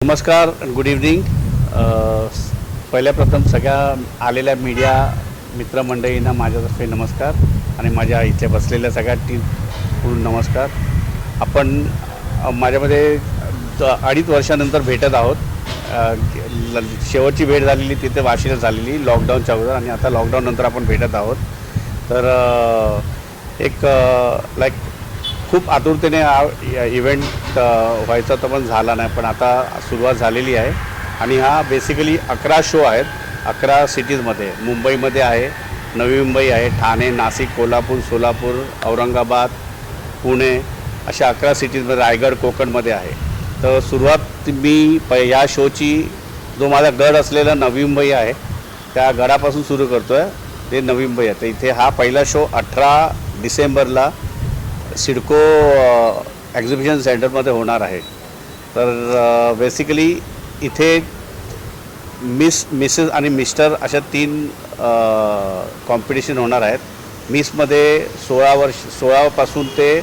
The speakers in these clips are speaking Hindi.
नमस्कार, गुड इव्हनिंग. पहिल्या प्रथम सगळ्या आलेल्या मीडिया मित्रमंडळींना माझ्यातर्फे नमस्कार आणि माझ्या इथे बसलेल्या सगळ्या टीम नमस्कार. आपण माझ्यामध्ये 2.5 वर्षानंतर भेटत आहोत. शेवटची भेट झालेली तिथे वाशीला झालेली लॉकडाऊनच्या अगोदर आणि आता लॉकडाऊननंतर आपण भेटत आहोत. तर एक लाईक खूप आतुरतेने हा इव्हेंट व्हायचा तर पण झाला नाही, पण आता सुरुवात झालेली आहे. आणि हा बेसिकली 11 शो आहेत 11 सिटीजमध्ये. मुंबईमध्ये आहे, नवी मुंबई आहे, ठाणे, नाशिक, कोल्हापूर, सोलापूर, औरंगाबाद, पुणे अशा 11 सिटीजमध्ये, रायगड, कोकणमध्ये आहे. तर सुरुवात मी या शोची जो माझा गड असलेला नवी मुंबई आहे त्या गडापासून सुरू करतो आहे. ते नवी मुंबई आहे. तर इथे हा पहिला शो 18 डिसेंबरला सिडको एक्झिबिशन सेंटरमध्ये होणार आहे. तर बेसिकली इथे मिसेस आणि मिस्टर अशा 3 कॉम्पिटिशन होणार आहेत. मिसमध्ये 16 ते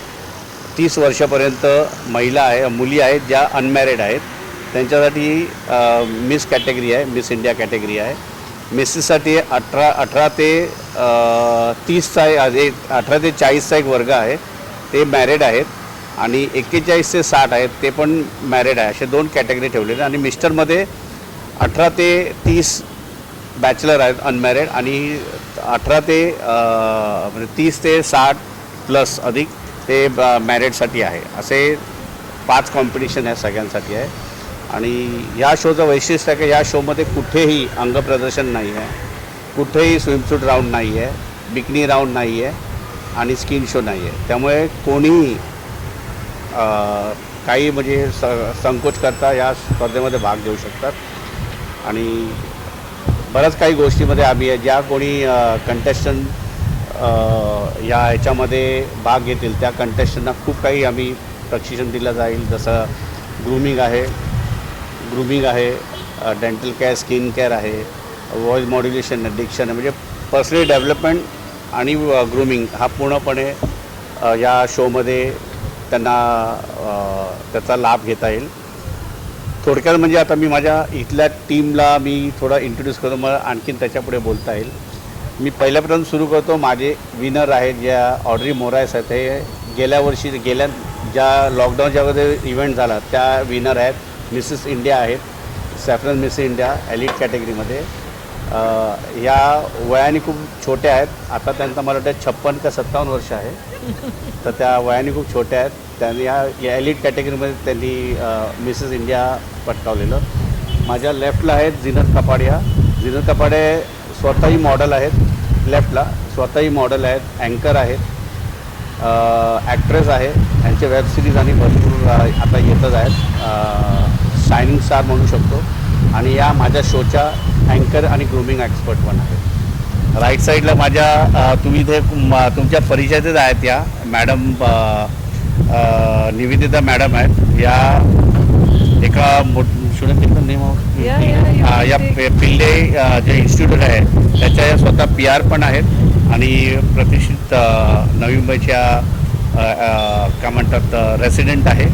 30 वर्षापर्यंत महिला आहे, मुली आहेत ज्या अनमॅरिड आहेत. त्यांच्यासाठी मिस कॅटेगरी आहे, मिस इंडिया कॅटेगरी आहे. मिसेससाठी 18 ते 30चा 18 ते 40चा एक वर्ग आहे, ते मॅरिड आहेत. आणि 41 ते 60 आहेत, ते पण मॅरिड आहे. असे 2 कॅटेगरी ठेवलेले. आणि मिस्टरमध्ये 18 ते 30 बॅचलर आहेत अनमॅरिड आणि 18 ते म्हणजे 30 ते 60 प्लस अधिक ते मॅरिडसाठी आहे. असे 5 कॉम्पिटिशन आहे, सगळ्यांसाठी आहे. आणि ह्या शोचं वैशिष्ट्य आहे की ह्या शोमध्ये कुठेही अंगप्रदर्शन नाही आहे, कुठेही स्विमसूट राऊंड नाही आहे, बिकनी राऊंड नाही आहे आणि स्किन शो नाही आहे. त्यामुळे कोणीही काही म्हणजे संकोच करता या स्पर्धेमध्ये भाग घेऊ शकतात. आणि बऱ्याच काही गोष्टीमध्ये आम्ही आहे, ज्या कोणी कंटेस्टंट या ह्याच्यामध्ये भाग घेतील त्या कंटेस्टंटना खूप काही आम्ही प्रशिक्षण दिलं जाईल. जसं ग्रूमिंग आहे, डेंटल केअर, स्किन केअर आहे, व्हॉइस मॉड्युलेशन, डिक्शन म्हणजे पर्सनल डेव्हलपमेंट आणि ग्रूमिंग हा पूर्णपणे या शोमध्ये त्यांना त्याचा लाभ घेता येईल. थोडक्यात म्हणजे आता मी माझ्या इथल्या टीमला मी थोडा इंट्रोड्यूस करतो, मला आणखीन त्याच्यापुढे बोलता येईल. मी पहिल्यापर्यंत सुरू करतो. माझे विनर आहेत ज्या ऑड्री मोरायस आहेत, हे गेल्या ज्या लॉकडाऊनच्या अगोदर इव्हेंट झाला त्या विनर आहेत. मिसेस इंडिया आहेत, सॅफ्रन मिसेस इंडिया एलिट कॅटेगरीमध्ये. या वयाने खूप छोट्या आहेत. आता त्यांचा मला वाटतं 56 का 57 वर्ष आहे. तर त्या वयाने खूप छोट्या आहेत. त्यांनी या एलिट कॅटेगरीमध्ये त्यांनी मिसेस इंडिया पटकावलेलं. माझ्या लेफ्टला आहेत झीनत कपाडिया. झीनत कपाडे स्वतःही मॉडेल आहेत. लेफ्टला स्वतःही मॉडेल आहेत, अँकर आहेत, ॲक्ट्रेस आहे. यांचे वेब सिरीज आणि भरपूर आता येतच आहेत. शायनिंग स्टार म्हणू शकतो. आणि या माझ्या शोच्या अँकर आणि ग्रूमिंग एक्सपर्ट पण आहेत. राईट साईडला माझ्या तुम्ही इथे तुमच्या परिचयातच आहेत या मॅडम निवेदिता मॅडम आहेत. या एका स्टुडंट नेम या पिल्ले जे इन्स्टिट्यूट आहे त्याच्या या स्वतः PR पण आहेत आणि प्रतिष्ठित नवी मुंबईच्या काय म्हणतात रेसिडेंट आहे.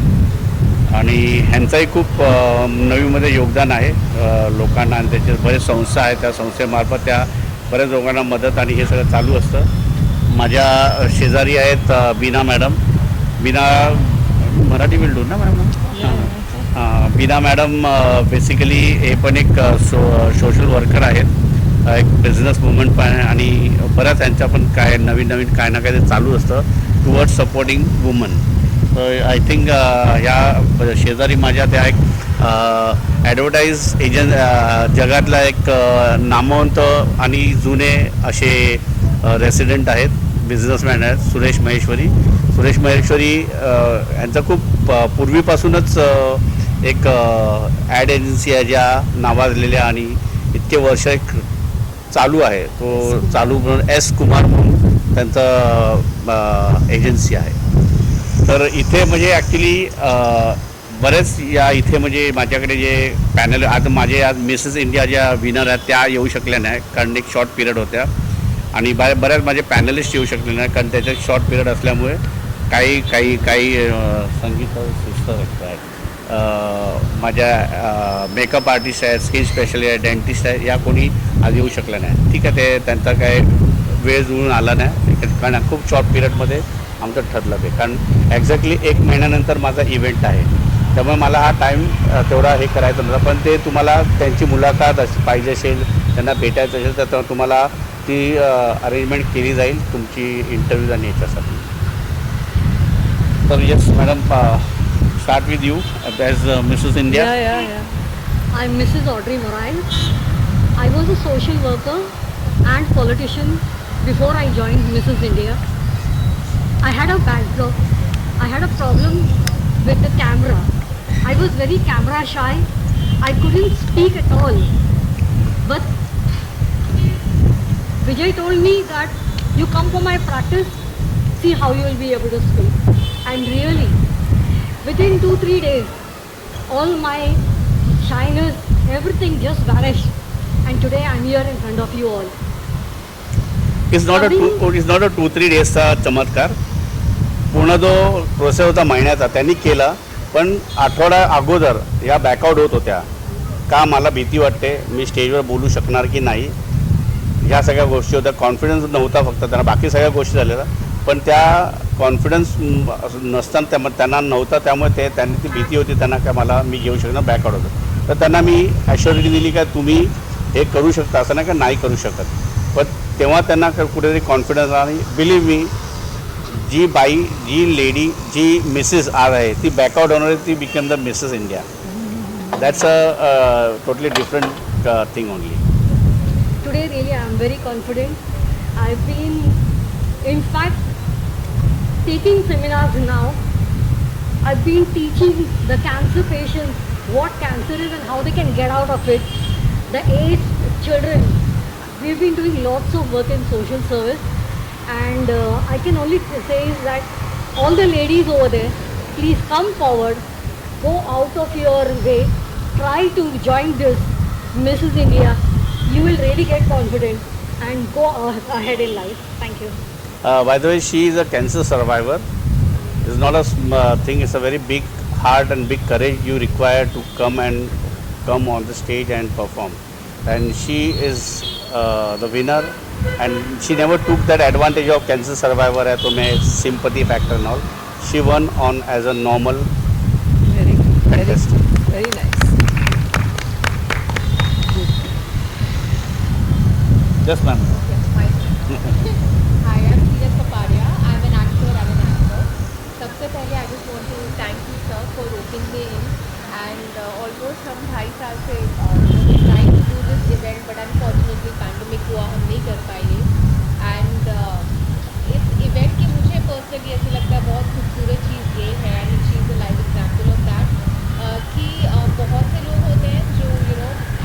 आणि ह्यांचंही खूप नवी मुंबईमध्ये योगदान आहे लोकांना. आणि त्याचे बरेच संस्था आहेत, त्या संस्थेमार्फत त्या बऱ्याच लोकांना मदत आणि हे सगळं चालू असतं. माझ्या शेजारी आहेत बीना मॅडम. बीना मराठी बिल्डून ना मॅडम? हां, बीना मॅडम बेसिकली हे पण एक सोशल वर्कर आहेत, एक बिझनेस वुमन पण आहे. आणि बऱ्याच यांच्या पण काय नवीन काय ना काय ते चालू असतं towards supporting woman. I think ह्या शेजारी माझ्या त्या एक ॲडव्हर्टाईज जगातला एक नामवंत आणि जुने असे रेसिडेंट आहेत, बिझनेसमॅन आहेत, सुरेश महेश्वरी. यांचं खूप पूर्वीपासूनच एक ॲड एजन्सी आहे ज्या नावाजलेल्या आणि इतके वर्ष एक चालू आहे. तो चालू म्हणून S कुमार म्हणून त्यांचं एजन्सी आहे. तर इथे म्हणजे ॲक्च्युली बरेच या इथे म्हणजे माझ्याकडे जे पॅनल आज मिसेस इंडिया ज्या विनर आहेत त्या येऊ शकल्या नाही कारण एक शॉर्ट पिरियड होत्या. आणि बऱ्याच माझे पॅनलिस्ट येऊ शकले नाही कारण त्याच्यात शॉर्ट पिरियड असल्यामुळे काही संगीत सिस्टर आहेत माझ्या मेकअप आर्टिस्ट आहेत, स्किन स्पेशलिस्ट आहे, डेंटिस्ट आहे, या कोणी आज येऊ शकलं नाही. ठीक आहे, ते त्यांचा काय वेळ जुळून आला नाही, कारण खूप शॉर्ट पिरियडमध्ये आमचं ठरलं ते, कारण एक्झॅक्टली 1 महिन्यानंतर माझा इव्हेंट आहे. त्यामुळे मला हा टाईम तेवढा हे करायचं नव्हतं. पण ते तुम्हाला त्यांची मुलाखत पाहिजे असेल, त्यांना भेटायचं असेल, तर तुम्हाला ती अरेंजमेंट केली जाईल तुमची इंटरव्ह्यूज आणि याच्यासाठी. तर yes madam, start with you as Mrs. India. Yeah. I'm Mrs. Audrey Moran. I was a social worker and politician before I joined Mrs. India. I had a backdrop. I had a problem with the camera. I was very camera shy. I couldn't speak at all. But Vijay told me that you come for my practice, see how you will be able to speak. And really, within 2-3 days, all my shyness, everything just vanished. And today I'm here in front of you all. It's not a 2-3 डेजचा चमत्कार. पूर्ण जो प्रोसेस होता महिन्याचा त्यांनी केला, पण आठवडा अगोदर या बॅकआउट होत होत्या. का मला भीती वाटते, मी स्टेजवर बोलू शकणार की नाही, ह्या सगळ्या गोष्टी होत्या. कॉन्फिडन्स नव्हता फक्त त्यांना, बाकी सगळ्या गोष्टी झालेल्या, पण त्या कॉन्फिडन्स नसताना त्यांना नव्हता. त्यामुळे त्यांनी ती भीती होती त्यांना, का मला मी घेऊ शकणार, बॅकआउट होतं. तर त्यांना मी ॲश्युरिटी दिली का तुम्ही हे करू शकता, असं नाही का नाही करू शकत. पण तेव्हा त्यांना कुठेतरी कॉन्फिडन्स आणि बिलीव्ह मी, जी लेडी जी मिसेस आज आहे ती बॅकआउट होणार आहे, ती become the Mrs India. That's a totally different thing only. Today really I am very confident. I've been in fact taking seminars now. I've been teaching the cancer patients what cancer is and how they can get out of it. The aged children. We've been doing lots of work in social service, and I can only say is that all the ladies over there, please come forward, go out of your way, try to join this Mrs. India. You will really get confident and go ahead in life. Thank you. By the way, she is a cancer survivor. It's not a thing. It's a very big heart and big courage you require to come on the stage and perform. And she is the winner. And she never took that advantage of cancer survivor है तो मैं sympathy factor and all. She won on as a normal. Very good. Fantastic. Very nice. Yes, ma'am. Yes, my turn. Hi, I'm Neeraj Kapadia. I'm an actor and an actor. सबसे पहले I just want to thank you, sir, for roping me in. And almost हम 2.5 साल से trying to do this event, but unfortunately pandemic हुआ, हम नहीं कर पाए. And इस event की मुझे personally ऐसे लगता है बहुत खूबसूरत चीज़ ये है, and she is a live example of that, कि बहुत से लोग होते हैं जो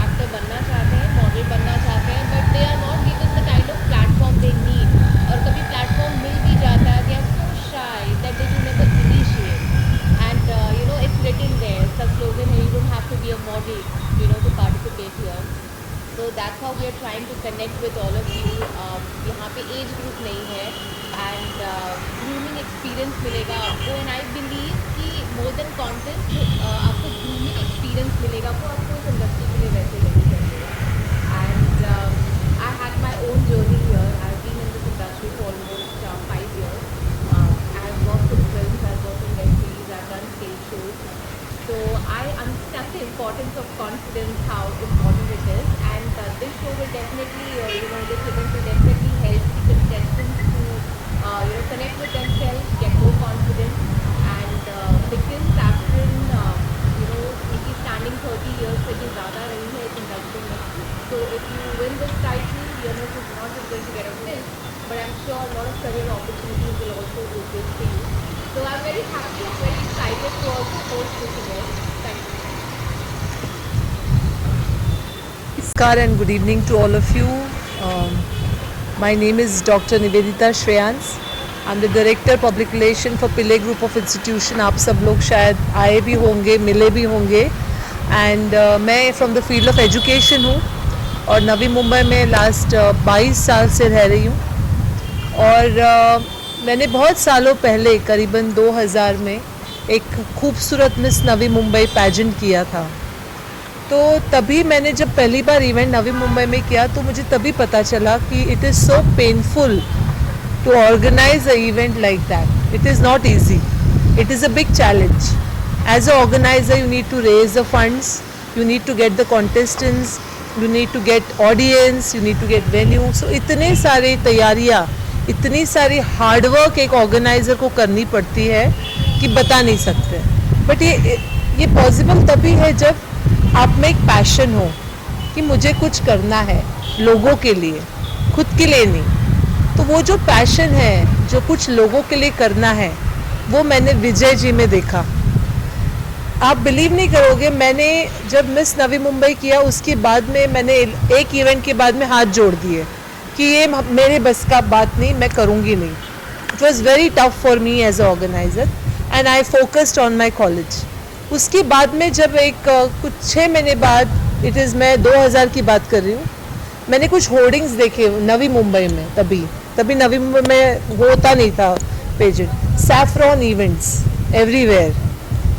एक्टर बनना चाहते हैं, मॉडल बनना चाहते हैं, but they are not given the kind of platform they need. और कभी प्लेटफॉर्म मिल भी जाता है, they are so shy that they do never initiate. And it's written there, the slogan है, you don't have to be a model to participate here. So that's how we are trying to connect with all of you. यहाँ पे एज ग्रुप नहीं है, एंड ग्रूमिंग एक्सपीरियंस मिलेगा आपको. एंड आई बिलीव कि मोर देन कॉन्टेंट आपको ग्रूमिंग एक्सपीरियंस मिलेगा, वो आपको इस इंडस्ट्री के लिए वैसे नहीं करेगा. And I had my own journey here. I have been in this industry for almost 5 years. I have worked in films, I have worked in web series, I have done stage shows. So I understand the importance of confidence, how important it is. And this show will definitely, this event will definitely help the contestants to connect with themselves, get more confident. And because after उनकी standing 30 years से भी ज़्यादा रही है इस इंडस्ट्री में. So if you win this title, it's not just going to get a film, but I'm sure a lot of career opportunities will also open for you. So I'm very happy, very excited to also host this event. Thank you. Namaskar and good evening to all of you. My name is Dr. Nivedita Shreyans. I'm the Director Public Relation for Pillai Group of Institution. आप सब लोग शायद आए भी होंगे, मिले भी होंगे. एंड मैं from the field of education हूँ और नवी मुंबई में लास्ट 22 साल से रह रही हूँ. और मैंने बहुत सालों पहले करीबन 2000 में एक खूबसूरत मिस नवी मुंबई पैजेंट किया था। तो तभी मैंने जब पहली बार इवेंट नवी मुंबई में किया तो मुझे तभी पता चला कि it is so painful to organise a event like that. It is not easy, it is a big challenge. As a organiser you need to raise the funds, you need to get the contestants, you need to get audience, you need to get venue. So इतने सारे तैयारियाँ, इतनी सारी हार्डवर्क एक ऑर्गेनाइज़र को करनी पड़ती है कि बता नहीं सकते। बट ये पॉसिबल तभी है जब आप में एक पैशन हो कि मुझे कुछ करना है लोगों के लिए, खुद के लिए नहीं। तो वो जो पैशन है, जो कुछ लोगों के लिए करना है, वो मैंने विजय जी में देखा। आप बिलीव नहीं करोगे, मैंने जब मिस नवी मुंबई किया उसके बाद में मैंने एक इवेंट के बाद में हाथ जोड़ दिए कि ये मेरे बस का बात नहीं, मैं करूँगी नहीं। It was very tough for me as a organiser and I focused on my college. उसके बाद में जब कुछ 6 महीने बाद, इट इज़ मैं 2000 की बात कर रही हूँ, मैंने कुछ होर्डिंग्स देखे नवी मुंबई में। तभी नवी मुंबई में होता नहीं था pageant. Saffron events everywhere,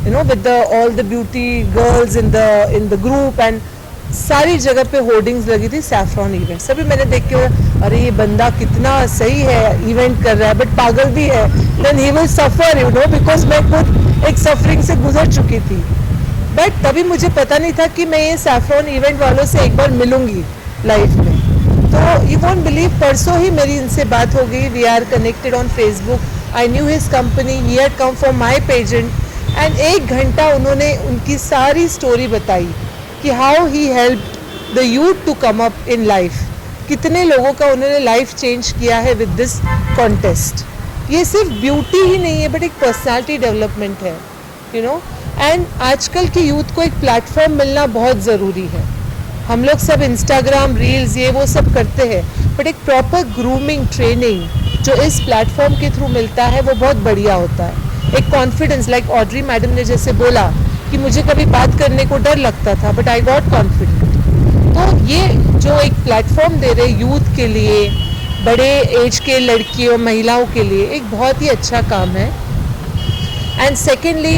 you know, with all the beauty girls in the group, and सारी जगह पे होर्डिंग्स लगी थी सैफ्रॉन इवेंट। सभी मैंने देख के, अरे ये बंदा कितना सही है, इवेंट कर रहा है, बट पागल भी है। Then he will suffer, you know, because मैं खुद एक सफरिंग से गुजर चुकी थी। बट तभी मुझे पता नहीं था कि मैं ये सैफ्रॉन इवेंट वालों से एक बार मिलूंगी लाइफ में। तो यू वोंट बिलीव, परसों ही मेरी इनसे बात हो गई। We are connected on Facebook. I knew his company, he had come for my pageant and 1 घंटा उन्होंने उनकी सारी स्टोरी बताई कि how he help the youth to come up in life. कितने लोगों का उन्होंने लाइफ चेंज किया है विद दिस कॉन्टेस्ट। ये सिर्फ ब्यूटी ही नहीं है, बट एक पर्सनालिटी डेवलपमेंट है, यू नो। एंड आजकल के यूथ को एक प्लेटफॉर्म मिलना बहुत ज़रूरी है। हम लोग सब इंस्टाग्राम रील्स ये वो सब करते हैं, बट एक प्रॉपर ग्रूमिंग ट्रेनिंग जो इस प्लेटफॉर्म के थ्रू मिलता है वो बहुत बढ़िया होता है। एक कॉन्फिडेंस, लाइक ऑड्री मैडम ने जैसे बोला कि मुझे कभी बात करने को डर लगता था, बट आई गॉट कॉन्फिडेंट। तो ये जो एक प्लेटफॉर्म दे रहे यूथ के लिए, बड़े एज के लड़कियों महिलाओं के लिए, एक बहुत ही अच्छा काम है। And secondly,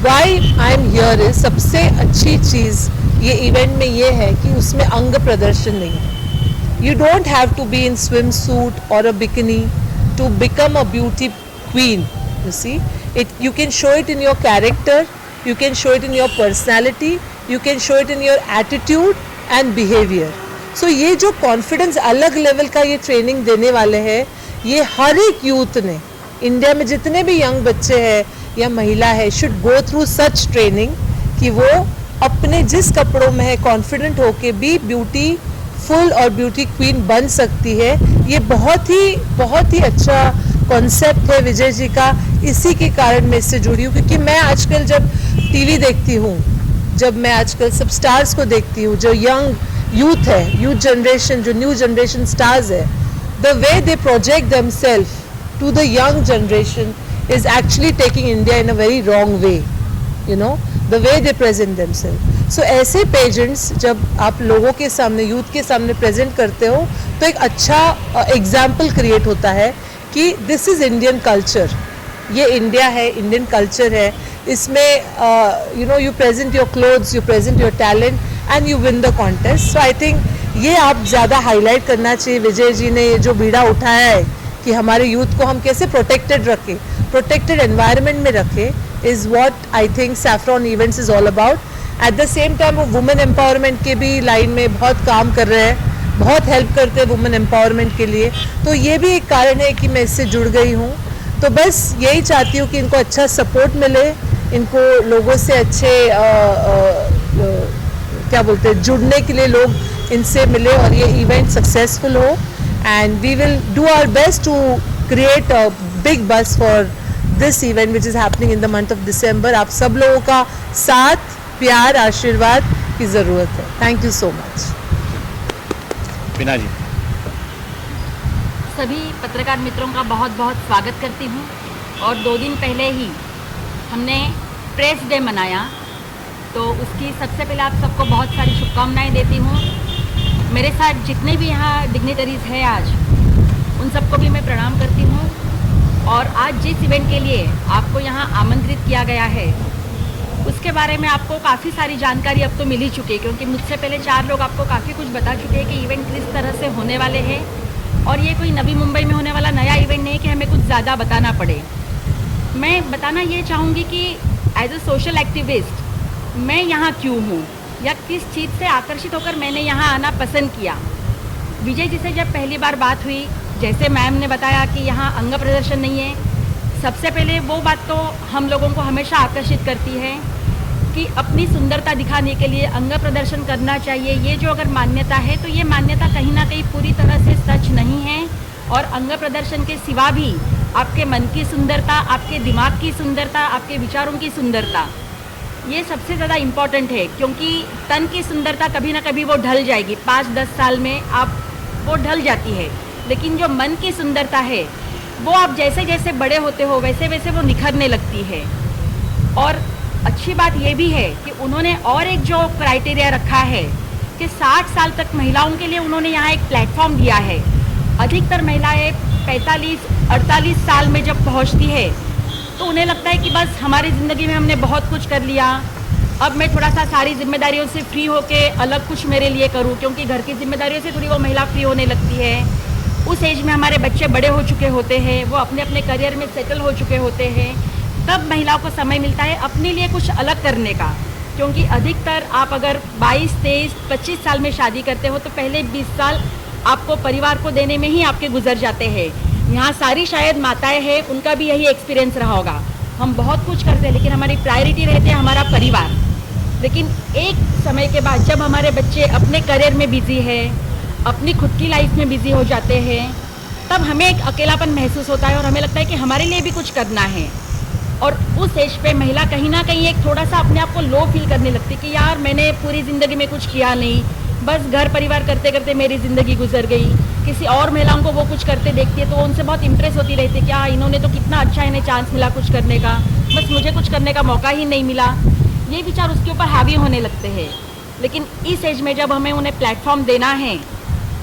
why I am here is, सबसे अच्छी चीज़ ये इवेंट में ये है कि उसमें अंग प्रदर्शन नहीं है। You don't have to be in swim suit और a bikini to become a beauty queen. You see, you can show it in your character, you can show it in your personality, you can show it in your attitude and behavior. So ये जो confidence अलग लेवल का ये ट्रेनिंग देने वाले हैं, ये हर एक यूथ ने, इंडिया में जितने भी यंग बच्चे हैं या महिला है, should go through such training कि वो अपने जिस कपड़ों में है कॉन्फिडेंट होके भी ब्यूटी फुल और ब्यूटी क्वीन बन सकती है। ये बहुत ही अच्छा कॉन्सेप्ट है विजय जी का। इसी के कारण मैं इससे जुड़ी हूँ, क्योंकि मैं आजकल जब टीवी देखती हूँ, जब मैं आजकल सब स्टार्स को देखती हूँ, जो यंग यूथ है, यूथ जनरेशन, जो न्यू जनरेशन स्टार्स है, the way they project themselves to the young generation is actually taking India in a very wrong way, you know, the way they present themselves. So ऐसे पेजेंट्स जब आप लोगों के सामने, यूथ के सामने प्रेजेंट करते हो, तो एक अच्छा एग्जाम्पल क्रिएट होता है कि दिस इज़ इंडियन कल्चर, ये इंडिया है, इंडियन कल्चर है। इसमें you know, you present your clothes, you present your talent and you win the contest. So I think ये आप ज़्यादा हाईलाइट करना चाहिए। विजय जी ने ये जो बीड़ा उठाया है कि हमारे यूथ को हम कैसे प्रोटेक्टेड रखें, प्रोटेक्टेड एनवायरनमेंट में रखें, is what I think saffron events is all about. At the same time वो वुमेन एम्पावरमेंट के भी लाइन में बहुत काम कर रहे हैं, बहुत हेल्प करते हैं वुमेन एम्पावरमेंट के लिए। तो ये भी एक कारण है कि मैं इससे जुड़ गई हूँ। तो बस यही चाहती हूँ कि इनको अच्छा सपोर्ट मिले, इनको लोगों से अच्छे क्या बोलते हैं, जुड़ने के लिए लोग इनसे मिले और ये इवेंट सक्सेसफुल हो। And we will do our best to create a big buzz for this event which is happening in the month of December. आप सब लोगों का साथ, प्यार, आशीर्वाद की ज़रूरत है। Thank you so much. Bina ji, सभी पत्रकार मित्रों का बहुत बहुत स्वागत करती हूँ। और 2 दिन पहले ही हमने प्रेस डे मनाया, तो उसकी सबसे पहले आप सबको बहुत सारी शुभकामनाएं देती हूँ। मेरे साथ जितने भी यहाँ डिग्निटरीज़ हैं आज, उन सबको भी मैं प्रणाम करती हूँ। और आज जिस इवेंट के लिए आपको यहाँ आमंत्रित किया गया है उसके बारे में आपको काफ़ी सारी जानकारी अब तो मिल ही चुकी है, क्योंकि मुझसे पहले 4 लोग आपको काफ़ी कुछ बता चुके हैं कि इवेंट किस तरह से होने वाले हैं। और ये कोई नवी मुंबई में होने वाला नया इवेंट नहीं है कि हमें कुछ ज़्यादा बताना पड़े। मैं बताना ये चाहूँगी कि एज अ सोशल एक्टिविस्ट मैं यहाँ क्यों हूँ या किस चीज़ से आकर्षित होकर मैंने यहाँ आना पसंद किया। विजय जी से जब पहली बार बात हुई, जैसे मैम ने बताया कि यहाँ अंग प्रदर्शन नहीं है, सबसे पहले वो बात तो हम लोगों को हमेशा आकर्षित करती है कि अपनी सुंदरता दिखाने के लिए अंग प्रदर्शन करना चाहिए। ये जो अगर मान्यता है तो ये मान्यता कहीं ना कहीं पूरी तरह से सच नहीं है। और अंग प्रदर्शन के सिवा भी आपके मन की सुंदरता, आपके दिमाग की सुंदरता, आपके विचारों की सुंदरता, ये सबसे ज़्यादा इम्पॉर्टेंट है। क्योंकि तन की सुंदरता कभी ना कभी वो ढल जाएगी, 5-10 साल में वो ढल जाती है, लेकिन जो मन की सुंदरता है वो आप जैसे जैसे बड़े होते हो वैसे वैसे वो निखरने लगती है। और अच्छी बात ये भी है कि उन्होंने और एक जो क्राइटेरिया रखा है कि 60 साल तक महिलाओं के लिए उन्होंने यहाँ एक प्लेटफॉर्म दिया है। अधिकतर महिलाएं 45-48 साल में जब पहुँचती है तो उन्हें लगता है कि बस हमारी ज़िंदगी में हमने बहुत कुछ कर लिया, अब मैं थोड़ा सा सारी जिम्मेदारियों से फ्री होके अलग कुछ मेरे लिए करूं, क्योंकि घर की जिम्मेदारियों से थोड़ी वो महिला फ्री होने लगती है। उस एज में हमारे बच्चे बड़े हो चुके होते हैं, वो अपने अपने करियर में सेटल हो चुके होते हैं, तब महिलाओं को समय मिलता है अपने लिए कुछ अलग करने का। क्योंकि अधिकतर आप अगर 22, 23, 25 साल में शादी करते हो तो पहले 20 साल आपको परिवार को देने में ही आपके गुजर जाते हैं। यहाँ सारी शायद माताएं हैं, उनका भी यही एक्सपीरियंस रहा होगा। हम बहुत कुछ करते हैं लेकिन हमारी प्रायोरिटी रहती है हमारा परिवार। लेकिन एक समय के बाद जब हमारे बच्चे अपने करियर में बिजी है, अपनी खुद की लाइफ में बिजी हो जाते हैं, तब हमें एक अकेलापन महसूस होता है और हमें लगता है कि हमारे लिए भी कुछ करना है। और उस एज पे महिला कहीं ना कहीं एक थोड़ा सा अपने आप को लो फील करने लगती है कि यार मैंने पूरी ज़िंदगी में कुछ किया नहीं, बस घर परिवार करते करते मेरी ज़िंदगी गुजर गई। किसी और महिलाओं को वो कुछ करते देखती है तो उनसे बहुत इम्प्रेस होती रहती है कि हाँ इन्होंने तो कितना अच्छा इन्हें चांस मिला कुछ करने का, बस मुझे कुछ करने का मौका ही नहीं मिला। ये विचार उसके ऊपर हावी होने लगते हैं। लेकिन इस एज में जब हमें उन्हें प्लेटफॉर्म देना है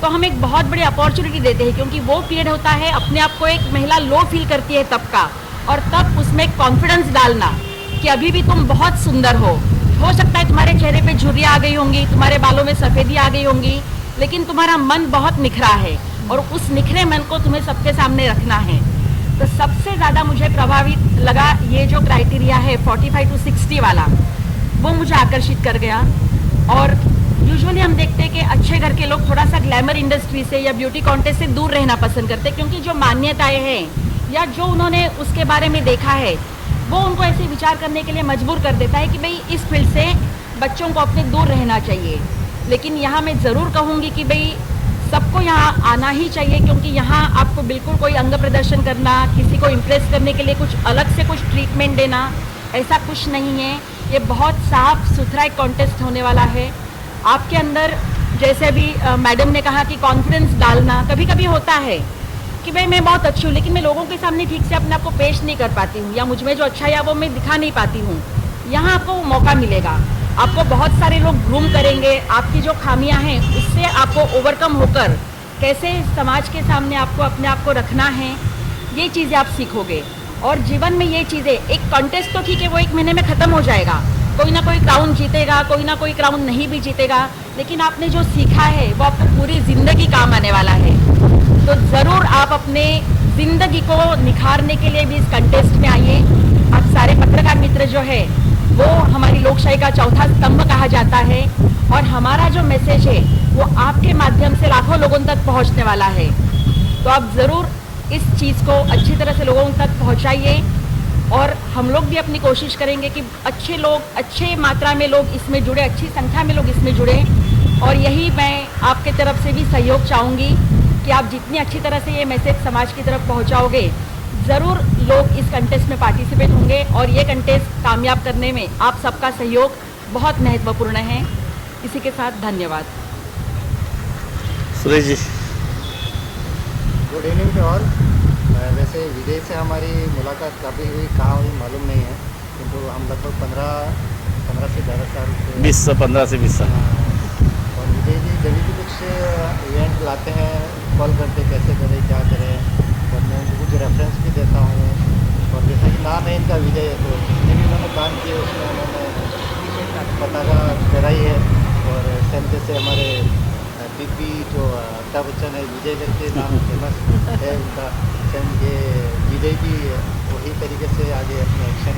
तो हम एक बहुत बड़ी अपॉर्चुनिटी देते हैं, क्योंकि वो पीरियड होता है अपने आप को एक महिला लो फील करती है तब का, और तब उसमें कॉन्फिडेंस डालना कि अभी भी तुम बहुत सुंदर हो सकता है तुम्हारे चेहरे पे झुर्रियाँ आ गई होंगी, तुम्हारे बालों में सफ़ेदी आ गई होंगी, लेकिन तुम्हारा मन बहुत निखरा है और उस निखरे मन को तुम्हें सबके सामने रखना है। तो सबसे ज़्यादा मुझे प्रभावित लगा ये जो क्राइटेरिया है 45 to 60 वाला, वो मुझे आकर्षित कर गया। और यूजुअली हम देखते हैं कि अच्छे घर के लोग थोड़ा सा ग्लैमर इंडस्ट्री से या ब्यूटी कॉन्टेस्ट से दूर रहना पसंद करते हैं, क्योंकि जो मान्यताएं हैं या जो उन्होंने उसके बारे में देखा है वो उनको ऐसे विचार करने के लिए मजबूर कर देता है कि भाई इस फील्ड से बच्चों को अपने दूर रहना चाहिए। लेकिन यहाँ मैं ज़रूर कहूँगी कि भाई सबको यहाँ आना ही चाहिए, क्योंकि यहाँ आपको बिल्कुल कोई अंग प्रदर्शन करना, किसी को इम्प्रेस करने के लिए कुछ अलग से कुछ ट्रीटमेंट देना, ऐसा कुछ नहीं है। ये बहुत साफ सुथरा एक कॉन्टेस्ट होने वाला है। आपके अंदर जैसे भी मैडम ने कहा कि कॉन्फिडेंस डालना कभी कभी होता है कि भाई मैं बहुत अच्छी हूँ लेकिन मैं लोगों के सामने ठीक से अपने आप को पेश नहीं कर पाती हूँ, या मुझ में जो अच्छा है वो मैं दिखा नहीं पाती हूँ। यहाँ आपको वो मौका मिलेगा, आपको बहुत सारे लोग ग्रूम करेंगे, आपकी जो खामियां हैं उससे आपको ओवरकम होकर कैसे समाज के सामने आपको अपने आप को रखना है, ये चीज़ें आप सीखोगे। और जीवन में ये चीज़ें, एक कॉन्टेस्ट तो ठीक है वो 1 महीने में ख़त्म हो जाएगा, कोई ना कोई क्राउन जीतेगा, कोई ना कोई क्राउन नहीं भी जीतेगा, लेकिन आपने जो सीखा है वो आपको पूरी ज़िंदगी काम आने वाला है। तो ज़रूर आप अपने ज़िंदगी को निखारने के लिए भी इस कंटेस्ट में आइए। आप सारे पत्रकार मित्र जो है वो हमारी लोकशाही का चौथा स्तंभ कहा जाता है, और हमारा जो मैसेज है वो आपके माध्यम से लाखों लोगों तक पहुंचने वाला है। तो आप ज़रूर इस चीज़ को अच्छी तरह से लोगों तक पहुंचाइए, और हम लोग भी अपनी कोशिश करेंगे कि अच्छे लोग, अच्छे मात्रा में लोग इसमें जुड़े, अच्छी संख्या में लोग इसमें जुड़े। और यही मैं आपके तरफ से भी सहयोग चाहूँगी कि आप जितनी अच्छी तरह से ये मैसेज समाज की तरफ पहुँचाओगे, ज़रूर लोग इस कंटेस्ट में पार्टिसिपेट होंगे, और ये कंटेस्ट कामयाब करने में आप सबका सहयोग बहुत महत्वपूर्ण है। इसी के साथ धन्यवाद। Suresh ji. Good evening to all. वैसे विजय से हमारी मुलाकात कभी हुई, कहाँ हुई मालूम नहीं है, किंतु हम लगभग 15 से 18 साल से 15 से 20 साल। और विजय जी जब भी कुछ इवेंट लाते हैं कॉल करते कैसे करें क्या करें, और मैं उनको कुछ रेफरेंस भी देता हूँ। और जैसा कि नाम है इनका विजय, तो जितने भी उन्होंने काम किए उसमें उन्होंने पताका फहराई है। और सेम जैसे हमारे बिग बी जो अमिताभ बच्चन है, विजय करके नाम फेमस है उनका, सेम ये विजय भी वही तरीके से आगे अपने एक्शन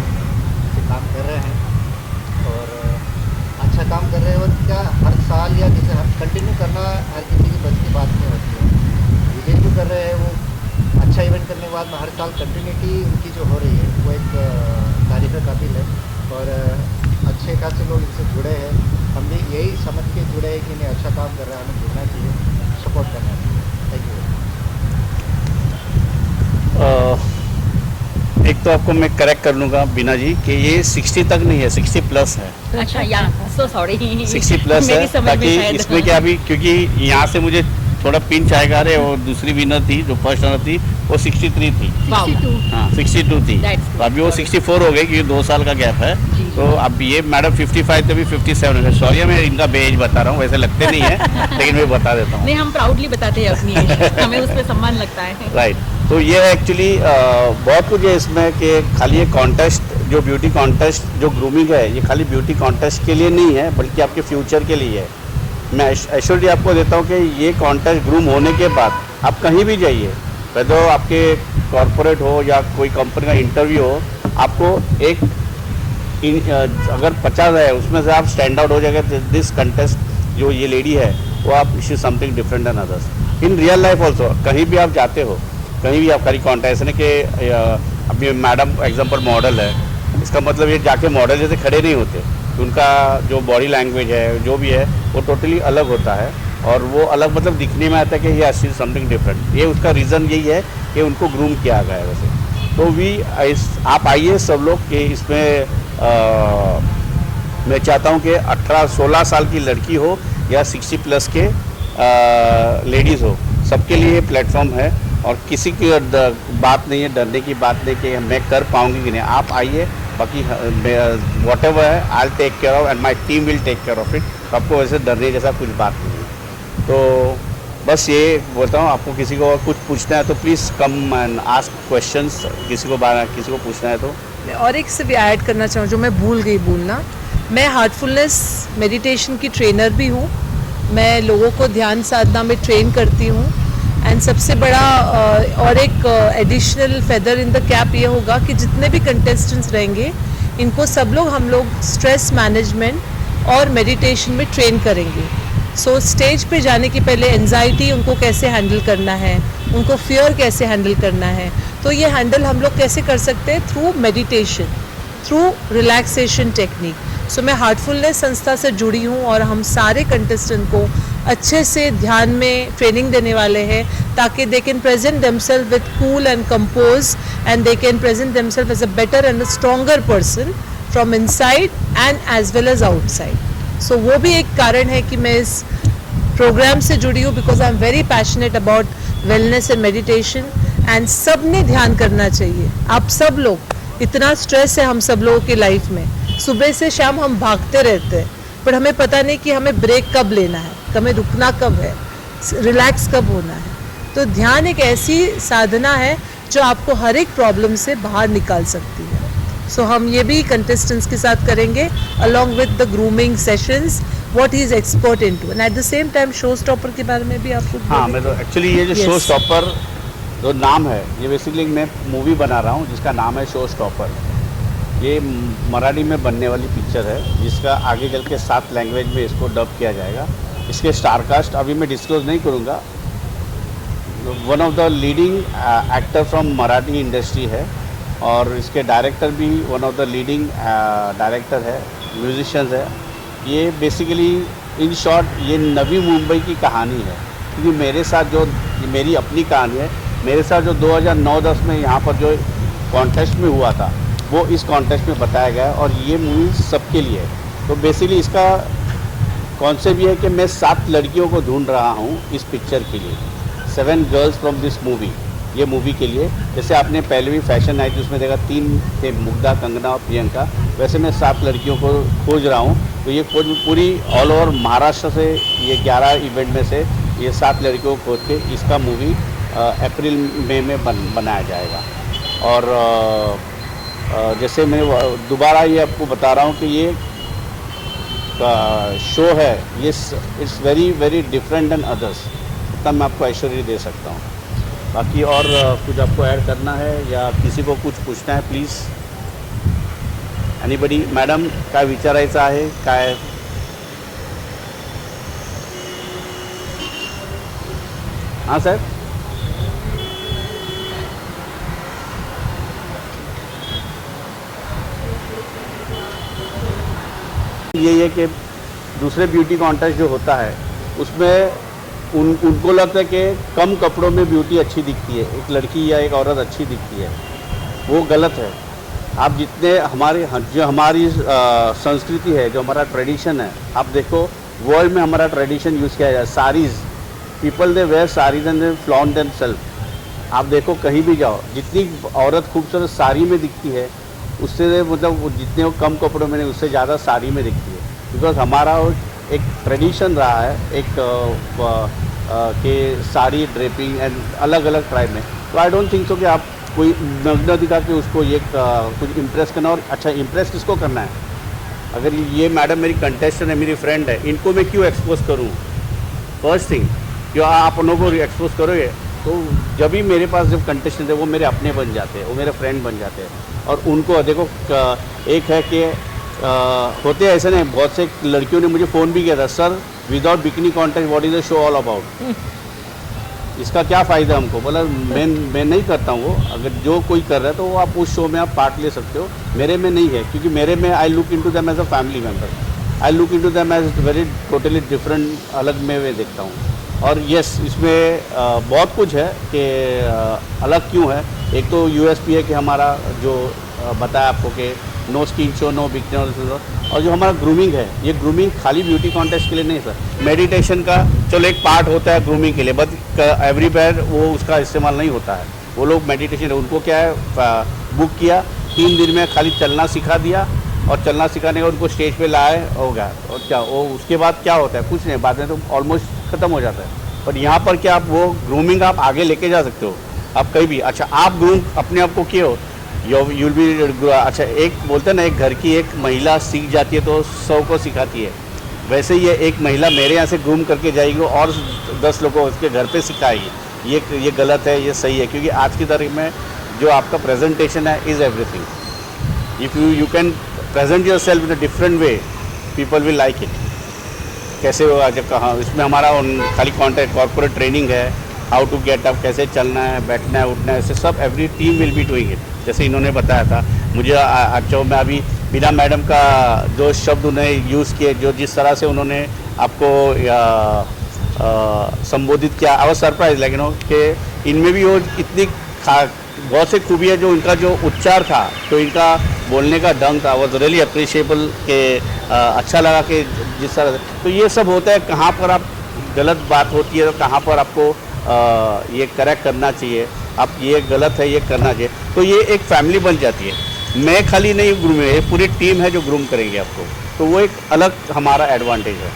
से काम कर रहे हैं और अच्छा काम कर रहे हैं। और क्या हर साल या जैसे हर कंटिन्यू करना हर किसी की बस की बात नहीं होती है। विजय जो कर रहे हैं वो अच्छा इवेंट करने के बाद में हर साल कंटिन्यूटी उनकी जो हो रही है वो एक तारीफ काबिल है। और अच्छे खासे लोग इनसे जुड़े हैं, हम भी यही समझ के जुड़े हैं कि नहीं अच्छा काम कर रहा है, हमें जुड़ना चाहिए, सपोर्ट करना चाहिए। Thank you. एक तो आपको मैं करेक्ट कर लूँगा बीना जी कि ये 60 तक नहीं है, 60 प्लस है। अच्छा या सो सॉरी 60 प्लस है, ताकि इसमें क्या अभी क्योंकि यहाँ से मुझे थोड़ा पिंच आएगा। अरे वो दूसरी विनर थी जो फर्स्ट रनर थी वो 63 थी, 62. हाँ 62 थी। That's तो अभी वो 64 हो गई क्योंकि 2 साल का गैप है। तो अब ये मैडम 55 थे, अभी 57 है। सॉरी मैं इनका बेज बता रहा हूँ, वैसे लगते नहीं है लेकिन मैं बता देता हूँ। नहीं, हम प्राउडली बताते हैं अपनी age, हमें उस पर सम्मान लगता है। राइट, तो ये एक्चुअली बहुत कुछ है इसमें कि खाली ये कॉन्टेस्ट जो ब्यूटी कॉन्टेस्ट जो ग्रूमिंग है ये खाली ब्यूटी कॉन्टेस्ट के लिए नहीं है बल्कि आपके फ्यूचर के लिए है। मैं एश्योरिटी आपको देता हूँ कि ये कॉन्टेस्ट ग्रूम होने के बाद आप कहीं भी जाइए, चाहे तो आपके कॉरपोरेट हो या कोई कंपनी का इंटरव्यू हो, आपको एक अगर 50 है उसमें से आप स्टैंड आउट हो जाएगा। दिस कंटेस्ट जो ये लेडी है वो आप she something different and others in real life also. कहीं भी आप जाते हो, कहीं भी आप खाली कॉन्टेस्ट है कि अभी मैडम एग्जाम्पल मॉडल है, इसका मतलब ये जाके मॉडल जैसे खड़े नहीं होते। उनका जो बॉडी लैंग्वेज है जो भी है वो टोटली अलग होता है और वो अलग मतलब दिखने में आता है कि ये शी समथिंग डिफरेंट। ये उसका रीज़न यही है कि उनको ग्रूम किया गया है वैसे। तो आप आइए सब लोग कि इसमें मैं चाहता हूँ कि 18-16 साल की लड़की हो या 60 प्लस के लेडीज़ हो, सबके लिए ये प्लेटफॉर्म है और किसी की बात नहीं है, डरने की बात नहीं कि मैं कर पाऊँगी कि नहीं। आप आइए, बाकी वॉट एवर है I will take care of and my team will take care of it. आपको वैसे डरने जैसा कुछ बात नहीं है। तो बस ये बोलता हूँ, आपको किसी को कुछ पूछना है तो please come and ask questions. किसी को पूछना है तो मैं और एक से भी ऐड करना चाहूँ जो मैं भूल गई बोलना। मैं हार्टफुलनेस मेडिटेशन की ट्रेनर भी हूँ। मैं लोगों को ध्यान साधना में ट्रेन करती हूँ। एंड सबसे बड़ा और एक additional feather in the cap ये होगा कि जितने भी कंटेस्टेंट्स रहेंगे इनको सब लोग हम लोग स्ट्रेस मैनेजमेंट और मेडिटेशन में ट्रेन करेंगे। सो स्टेज पे जाने के पहले एंजाइटी उनको कैसे हैंडल करना है, उनको फियर कैसे हैंडल करना है, तो ये हैंडल हम लोग कैसे कर सकते हैं through meditation, through relaxation technique. So मैं हार्टफुलनेस संस्था से जुड़ी हूँ और हम सारे कंटेस्टेंट को अच्छे से ध्यान में ट्रेनिंग देने वाले हैं ताकि they can present themselves with cool and compose and they can present themselves as a better and a stronger person from inside and as well as outside. So वो भी एक कारण है कि मैं इस प्रोग्राम से जुड़ी हूँ because I am very passionate about wellness and meditation. And सब ने ध्यान करना चाहिए। आप सब लोग, इतना स्ट्रेस है हम सब लोगों की लाइफ में, सुबह से शाम हम भागते रहते हैं पर हमें पता नहीं कि हमें ब्रेक कब लेना है, हमें रुकना कब है, रिलैक्स कब होना है। तो ध्यान एक ऐसी साधना है जो आपको हर एक प्रॉब्लम से बाहर निकाल सकती है। सो हम ये भी कंटेस्टेंट्स के साथ करेंगे along with the grooming sessions what he is expert into and at the same time show stopper के बारे में भी आपको हाँ, मैं तो एक्चुअली ये जो Yes. शो स्टॉपर जो नाम है ये बेसिकली मैं मूवी बना रहा हूँ जिसका नाम है शो स्टॉपर। ये मराठी में बनने वाली पिक्चर है जिसका आगे चल के 7 लैंग्वेज में इसको डब किया जाएगा। इसके स्टारकास्ट अभी मैं डिस्क्लोज नहीं करूँगा। One of the leading actor from Marathi industry है और इसके डायरेक्टर भी one of the leading director है, म्यूजिशियंस है। ये बेसिकली इन शॉर्ट ये नवी मुंबई की कहानी है क्योंकि मेरे साथ जो मेरी अपनी कहानी है, मेरे साथ जो 2009-10 में यहाँ पर जो कॉन्टेस्ट में हुआ था वो इस कॉन्टेस्ट में बताया गया और ये मूवी सबके लिए है। तो बेसिकली इसका कॉन्सेप्ट ये है कि मैं 7 लड़कियों को ढूंढ रहा हूँ इस पिक्चर के लिए, 7 गर्ल्स फ्रॉम दिस मूवी। ये मूवी के लिए जैसे आपने पहले भी फैशन नाइट उसमें देखा 3 थे, मुग्धा, कंगना और प्रियंका, वैसे मैं 7 लड़कियों को खोज रहा हूँ। तो ये खोज पूरी ऑल ओवर महाराष्ट्र से ये 11 इवेंट में से ये 7 लड़कियों को खोज के इसका मूवी अप्रैल मई में बनाया जाएगा। और जैसे मैं दोबारा ये आपको बता रहा हूँ कि ये शो है, ये it's very very different than others, तब मैं आपको ऐश्वर्य दे सकता हूँ। बाकी और कुछ आपको ऐड करना है या किसी को कुछ पूछना है प्लीज़, एनीबडी? मॅडम काय विचारायचं आहे काय? हाँ सर, ये कि दूसरे ब्यूटी कॉन्टेस्ट जो होता है उसमें उनको लगता है कि कम कपड़ों में ब्यूटी अच्छी दिखती है, एक लड़की या एक औरत अच्छी दिखती है, वो गलत है। आप जितने जो हमारी संस्कृति है, जो हमारा ट्रेडिशन है, आप देखो वर्ल्ड में हमारा ट्रेडिशन यूज़ किया जाए, saris, people they wear saris and they flaunt themselves. आप देखो कहीं भी जाओ, जितनी औरत खूबसूरत साड़ी में दिखती है उससे मतलब जितने वो कम कपड़ों में नहीं, उससे ज़्यादा साड़ी में दिखती है, बिकॉज हमारा एक ट्रेडिशन रहा है एक के साड़ी ड्रेपिंग एंड अलग अलग ट्राइब में। तो आई डोंट थिंक सो कि आप कोई नग्न दिखा के उसको ये कुछ इम्प्रेस करना, और अच्छा इम्प्रेस किसको करना है? अगर ये मैडम मेरी कंटेस्टेंट है, मेरी फ्रेंड है, इनको मैं क्यों एक्सपोज करूँ? फर्स्ट थिंग, जो आप उन लोगों को एक्सपोज करोगे तो जब भी मेरे पास जब कंटेस्टेंट है वो मेरे अपने बन जाते हैं, वो मेरे फ्रेंड बन जाते हैं। और उनको देखो एक है कि होते हैं ऐसे नहीं, बहुत से लड़कियों ने मुझे फ़ोन भी किया था, sir without bikini contest what is the show all about, इसका क्या फ़ायदा हमको? बोला मैं नहीं करता हूँ वो, अगर जो कोई कर रहा है तो वो आप उस शो में आप पार्ट ले सकते हो, मेरे में नहीं है, क्योंकि मेरे में I look into them as a family member, I look into them as very totally different, अलग में देखता हूँ। और यस, इसमें बहुत कुछ है कि अलग क्यों है। एक तो यूएसपी है कि हमारा जो बताया आपको कि no skin show, no bikini, और जो हमारा ग्रूमिंग है, ये ग्रूमिंग खाली ब्यूटी कॉन्टेस्ट के लिए नहीं सर, मेडिटेशन का चलो एक पार्ट होता है ग्रूमिंग के लिए, बट एवरीवेयर वो उसका इस्तेमाल नहीं होता है। वो लोग मेडिटेशन, उनको क्या है, बुक किया 3 दिन में खाली चलना सिखा दिया, और चलना सिखाने का उनको स्टेज पे लाए, हो गया, और क्या वो उसके बाद क्या होता है? कुछ नहीं, बाद में तो ऑलमोस्ट ख़त्म हो जाता है। पर यहाँ पर क्या आप वो ग्रूमिंग आप आगे लेके जा सकते हो, आप कहीं भी। अच्छा, आप ग्रूम अपने आप को किए हो, यूल बी, अच्छा एक बोलते हैं ना, एक घर की एक महिला सीख जाती है तो 100 को सिखाती है, वैसे ही एक महिला मेरे यहाँ से ग्रूम करके जाएगी और 10 लोगों को उसके घर पे सिखाएगी। ये गलत है, ये सही है, क्योंकि आज की तारीख में जो आपका प्रेजेंटेशन है is everything. If you can present your self in a different way, people will like it. कैसे हो आज कहाँ, इसमें हमारा खाली कॉर्पोरेट ट्रेनिंग है, हाउ टू गेट अप, कैसे चलना है, बैठना है, उठना है, ऐसे सब every team will be doing it. जैसे इन्होंने बताया था मुझे, अच्छा मैं अभी बिना मैडम का जो शब्द उन्हें यूज़ किए, जो जिस तरह से उन्होंने आपको संबोधित किया, आई वाज सरप्राइज, लेकिन कि इनमें भी वो इतनी बहुत से खूबी है, जो इनका जो उच्चार था, तो इनका बोलने का ढंग था, वॉज रियली अप्रिशिएबल, के अच्छा लगा कि जिस तरह से। तो ये सब होता है, कहाँ पर आप गलत बात होती है तो कहाँ पर आपको ये करेक्ट करना चाहिए, आप ये गलत है ये करना चाहिए, तो ये एक फैमिली बन जाती है। मैं खाली नहीं ग्रूम, ये पूरी टीम है जो ग्रूम करेंगे आपको, तो वो एक अलग हमारा एडवांटेज है।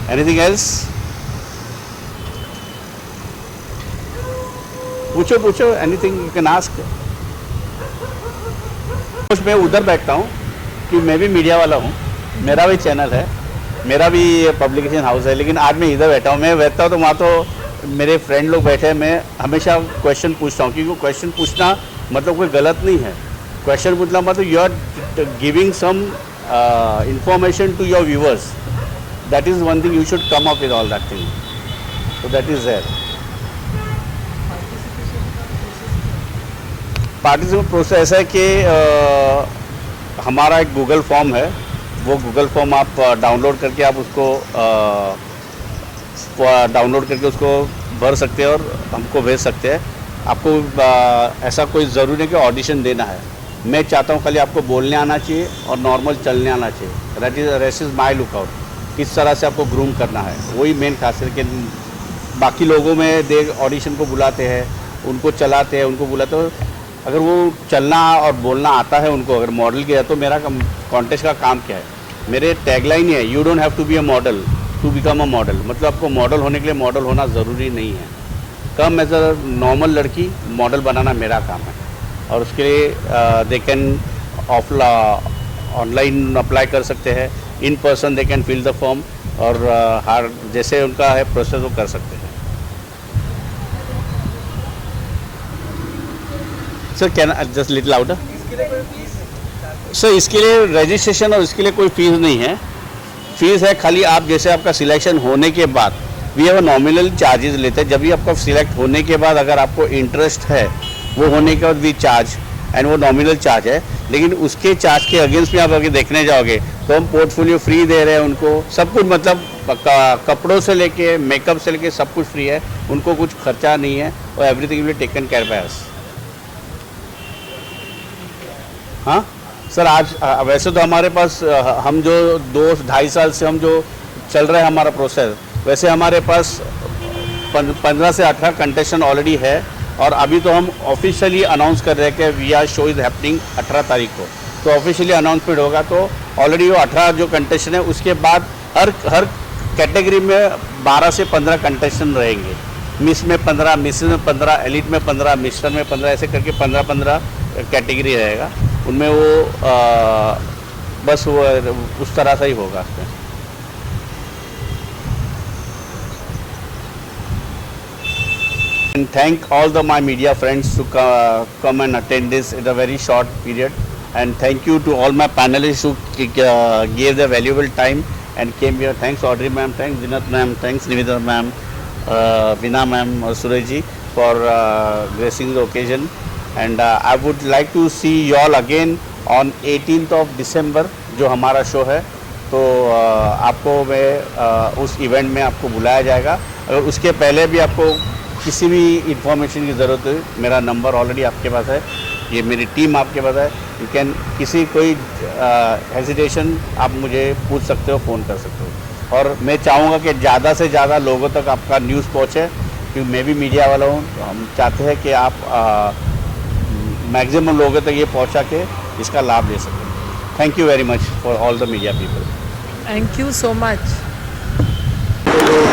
Anything else? पूछो, एनीथिंग यू कैन आस्क। मैं उधर बैठता हूँ कि मैं भी मीडिया वाला हूँ, मेरा भी चैनल है, मेरा भी पब्लिकेशन हाउस है, लेकिन आज मैं इधर बैठा हूँ। मैं बैठता हूँ तो वहाँ तो मेरे फ्रेंड लोग बैठे हैं, मैं हमेशा क्वेश्चन पूछता हूँ, क्योंकि क्वेश्चन पूछना मतलब कोई गलत नहीं है। क्वेश्चन पूछना मतलब you are giving some information to your viewers, that is one thing, you should come up with all that thing, so that is there. Participate process ऐसा है कि हमारा एक गूगल फॉर्म है, वो गूगल फॉर्म आप डाउनलोड करके आप उसको भर सकते हैं और हमको भेज सकते हैं। आपको ऐसा कोई ज़रूरी नहीं कि ऑडिशन देना है, मैं चाहता हूँ खाली आपको बोलने आना चाहिए और नॉर्मल चलने आना चाहिए। रेस्ट इज़ माई लुकआउट, किस तरह से आपको ग्रूम करना है, वही मेन खासियत। कि बाकी लोगों में ऑडिशन को बुलाते हैं, उनको चलाते हैं, उनको बुलाते हैं, अगर वो चलना और बोलना आता है उनको, अगर मॉडल किया, तो मेरा कॉन्टेस्ट का काम क्या है? मेरे टैगलाइन ही है, you don't have to be a model to become a model, मतलब आपको मॉडल होने के लिए मॉडल होना ज़रूरी नहीं है। कम एज अ नॉर्मल लड़की मॉडल बनाना मेरा काम है, और उसके लिए दे कैन ऑनलाइन अप्लाई कर सकते हैं, in person they can fill the form, और हर जैसे उनका है प्रोसेस वो कर सकते हैं। Sir can just little louder. Sir इसके लिए रजिस्ट्रेशन और इसके लिए कोई फीस नहीं है। फीस है खाली आप जैसे आपका सिलेक्शन होने के बाद वी हैव नॉमिनल चार्जेस लेते हैं। जब भी आपका सिलेक्ट होने के बाद अगर आपको इंटरेस्ट है वो होने के बाद वी चार्ज, एंड वो नॉमिनल चार्ज है, लेकिन उसके चार्ज के अगेंस्ट में आप अगर देखने जाओगे तो हम पोर्टफोलियो फ्री दे रहे हैं उनको, सब कुछ, मतलब कपड़ों से लेके मेकअप से लेके सब कुछ फ्री है, उनको कुछ खर्चा नहीं है, और everything will be taken care by us. हाँ सर, आज वैसे तो हमारे पास हम जो 2-2.5 साल से हम जो चल रहा है हमारा प्रोसेस, वैसे हमारे पास 15 से 18 कंटेस्टेंट ऑलरेडी है, और अभी तो हम ऑफिशियली अनाउंस कर रहे हैं कि we are show is happening 18 तारीख को, तो ऑफिशियली अनाउंसमेंट होगा। तो ऑलरेडी वो 18 जो कंटेस्टेंट है, उसके बाद हर कैटेगरी में 12 से 15 कंटेस्टेंट रहेंगे। मिस में 15, मिसेस में 15, एलिट में 15, मिस्टर में 15, ऐसे करके 15-15 कैटेगरी रहेगा उनमें। वो बस वो उस तरह से ही होगा उसमें। And thank all my media friends to come and attend this in a very short period, and thank you to all my panelists who gave their valuable time and came here. Thanks Audrey ma'am, thanks Zinat ma'am, thanks Nivedita ma'am, Veena ma'am, or Surajji for gracing the occasion, and I would like to see you all again on 18th of December जो हमारा शो है। तो आपको मैं उस इवेंट में आपको बुलाया जाएगा। अगर उसके पहले भी आपको किसी भी इंफॉर्मेशन की ज़रूरत है, मेरा नंबर ऑलरेडी आपके पास है, ये मेरी टीम आपके पास है, यू कैन किसी कोई हेजिटेशन आप मुझे पूछ सकते हो, फ़ोन कर सकते हो। और मैं चाहूँगा कि ज़्यादा से ज़्यादा लोगों तक आपका न्यूज़ पहुँचे, क्योंकि मैं भी मीडिया वाला हूँ, तो हम चाहते हैं कि आप मैक्सिमम लोगों तक ये पहुँचा के इसका लाभ ले सकें। Thank you very much for all the media people. Thank you so much. तो